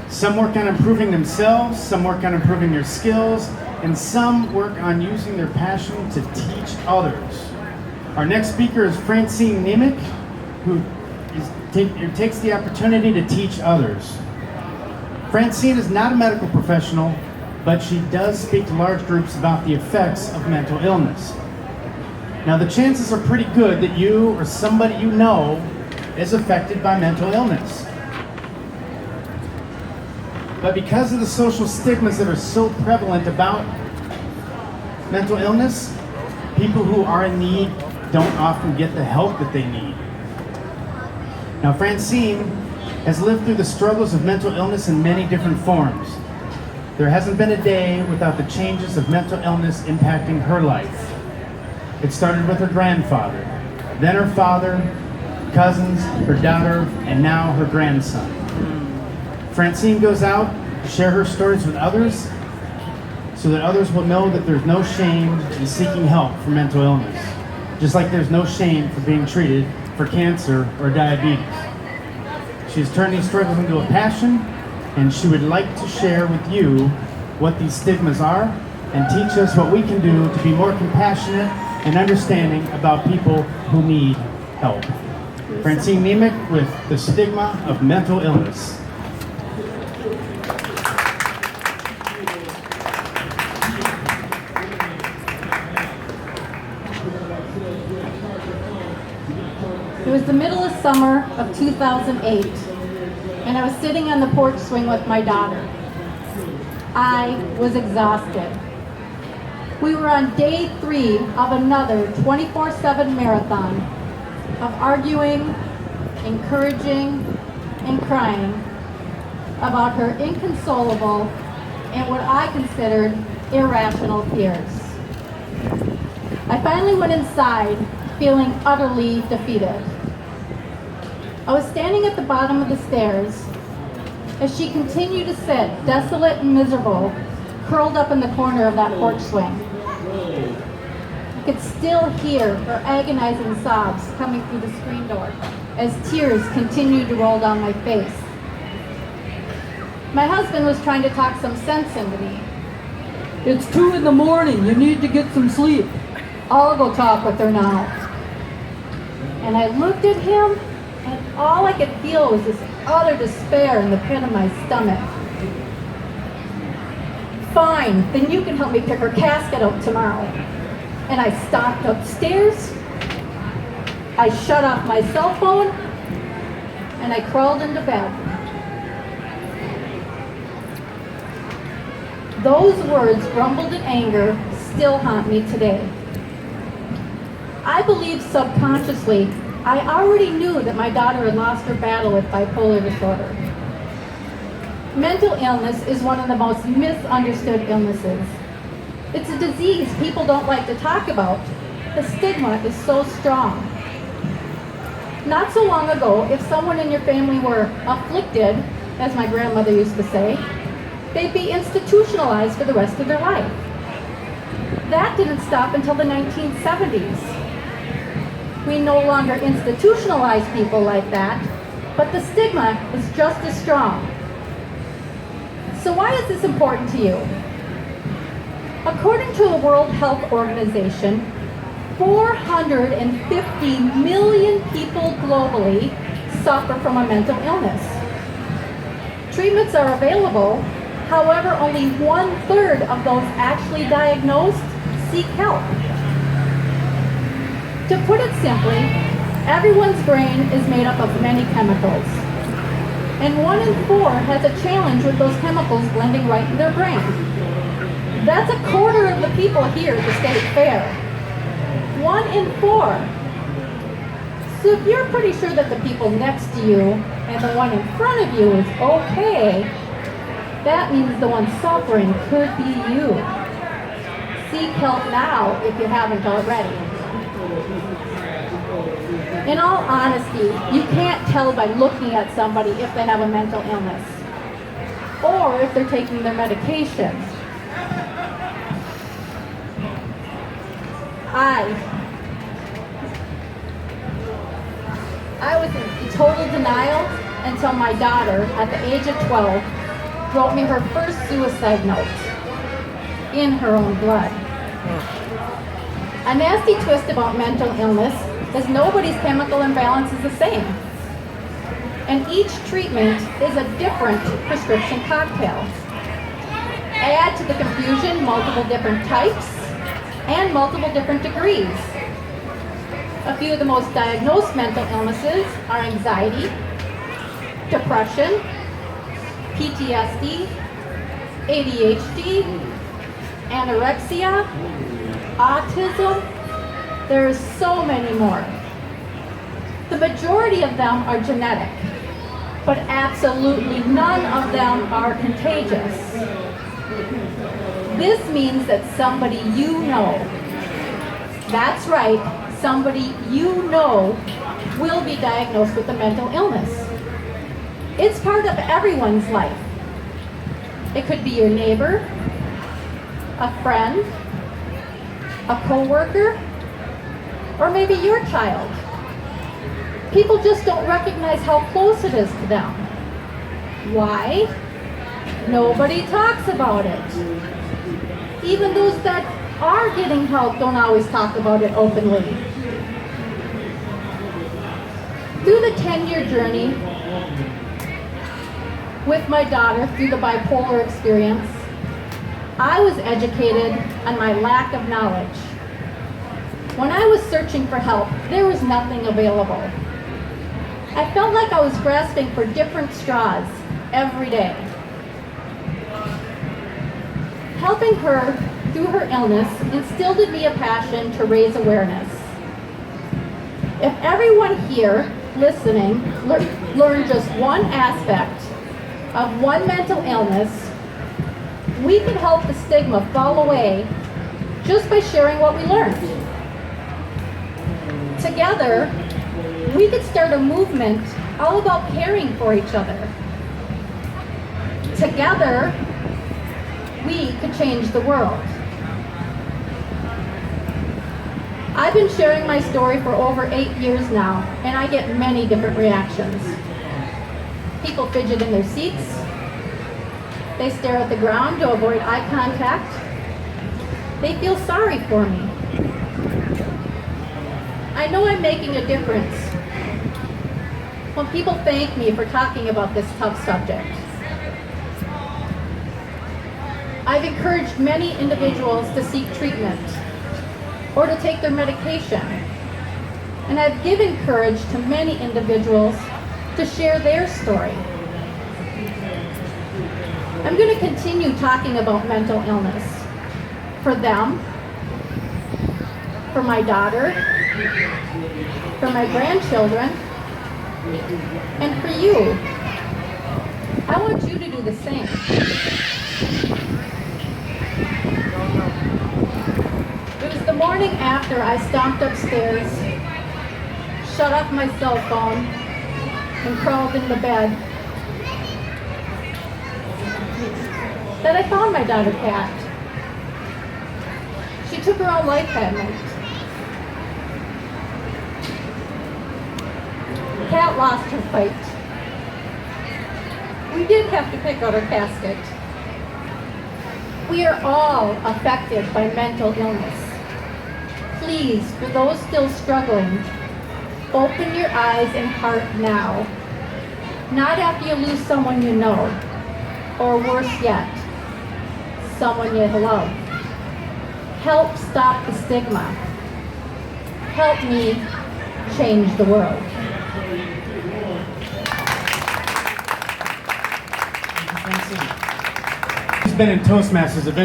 Some work on improving themselves, some work on improving their skills, and some work on using their passion to teach others. Our next speaker is Francene who takes the opportunity to teach others. Francene is not a medical professional, but she does speak to large groups about the effects of mental illness. Now, the chances are pretty good that you or somebody you know is affected by mental illness. But because of the social stigmas that are so prevalent about mental illness, people who are in need don't often get the help that they need. Now, Francene has lived through the struggles of mental illness in many different forms. There hasn't been a day without the changes of mental illness impacting her life. It started with her grandfather, then her father, cousins, her daughter, and now her grandson. Francene goes out to share her stories with others so that others will know that there's no shame in seeking help for mental illness, just like there's no shame for being treated for cancer or diabetes. She's turned these struggles into a passion, and she would like to share with you what these stigmas are and teach us what we can do to be more compassionate and understanding about people who need help. Francene with The Stigma of Mental Illness. It was the middle of summer of 2008, and I was sitting on the porch swing with my daughter. I was exhausted. We were on day 3 of another 24/7 marathon of arguing, encouraging, and crying about her inconsolable and what I considered irrational fears. I finally went inside, feeling utterly defeated. I was standing at the bottom of the stairs as she continued to sit, desolate and miserable, curled up in the corner of that porch swing. I could still hear her agonizing sobs coming through the screen door as tears continued to roll down my face. My husband was trying to talk some sense into me. It's 2 in the morning. You need to get some sleep. I'll go talk with her now. And I looked at him, and all I could feel was this utter despair in the pit of my stomach. Fine, then you can help me pick her casket out tomorrow. And I stalked upstairs, I shut off my cell phone, and I crawled into bed. Those words, grumbled in anger, still haunt me today. I believe subconsciously I already knew that my daughter had lost her battle with bipolar disorder. Mental illness is one of the most misunderstood illnesses. It's a disease people don't like to talk about. The stigma is so strong. Not so long ago, if someone in your family were afflicted, as my grandmother used to say, they'd be institutionalized for the rest of their life. That didn't stop until the 1970s. We no longer institutionalize people like that, but the stigma is just as strong. So why is this important to you? According to the World Health Organization, 450 million people globally suffer from a mental illness. Treatments are available, however, only 1/3 of those actually diagnosed seek help. To put it simply, everyone's brain is made up of many chemicals, and 1 in 4 has a challenge with those chemicals blending right in their brain. That's 1/4 of the people here to state fair. 1 in 4. So if you're pretty sure that the people next to you and the one in front of you is okay, that means the one suffering could be you. Seek help now if you haven't already. In all honesty, you can't tell by looking at somebody if they have a mental illness or if they're taking their medication. I was in total denial until my daughter, at the age of 12, wrote me her first suicide note in her own blood. A nasty twist about mental illness is nobody's chemical imbalance is the same. And each treatment is a different prescription cocktail. Add to the confusion multiple different types and multiple different degrees. A few of the most diagnosed mental illnesses are anxiety, depression, PTSD, ADHD, anorexia, autism. There's so many more. The majority of them are genetic, but absolutely none of them are contagious. This means that somebody you know, that's right, somebody you know will be diagnosed with a mental illness. It's part of everyone's life. It could be your neighbor, a friend, a coworker, or maybe your child. People just don't recognize how close it is to them. Why? Nobody talks about it. Even those that are getting help don't always talk about it openly. Through the 10-year journey with my daughter through the bipolar experience, I was educated on my lack of knowledge. When I was searching for help, there was nothing available. I felt like I was grasping for different straws every day. Helping her through her illness instilled in me a passion to raise awareness. If everyone here listening learned just one aspect of one mental illness, we can help the stigma fall away just by sharing what we learned. Together, we could start a movement all about caring for each other. Together, we could change the world. I've been sharing my story for over 8 years now, and I get many different reactions. People fidget in their seats. They stare at the ground to avoid eye contact. They feel sorry for me. I know I'm making a difference when people thank me for talking about this tough subject. I've encouraged many individuals to seek treatment or to take their medication. And I've given courage to many individuals to share their story. I'm going to continue talking about mental illness for them, for my daughter, for my grandchildren, and for you. I want you to do the same. It was the morning after I stomped upstairs, shut off my cell phone, and crawled in the bed that I found my daughter Kat. She took her own life that night. Kat lost her fight. We did have to pick out her casket. We are all affected by mental illness. Please, for those still struggling, open your eyes and heart now. Not after you lose someone you know, or worse yet, someone you love. Help stop the stigma. Help me change the world. He's been in Toastmasters events.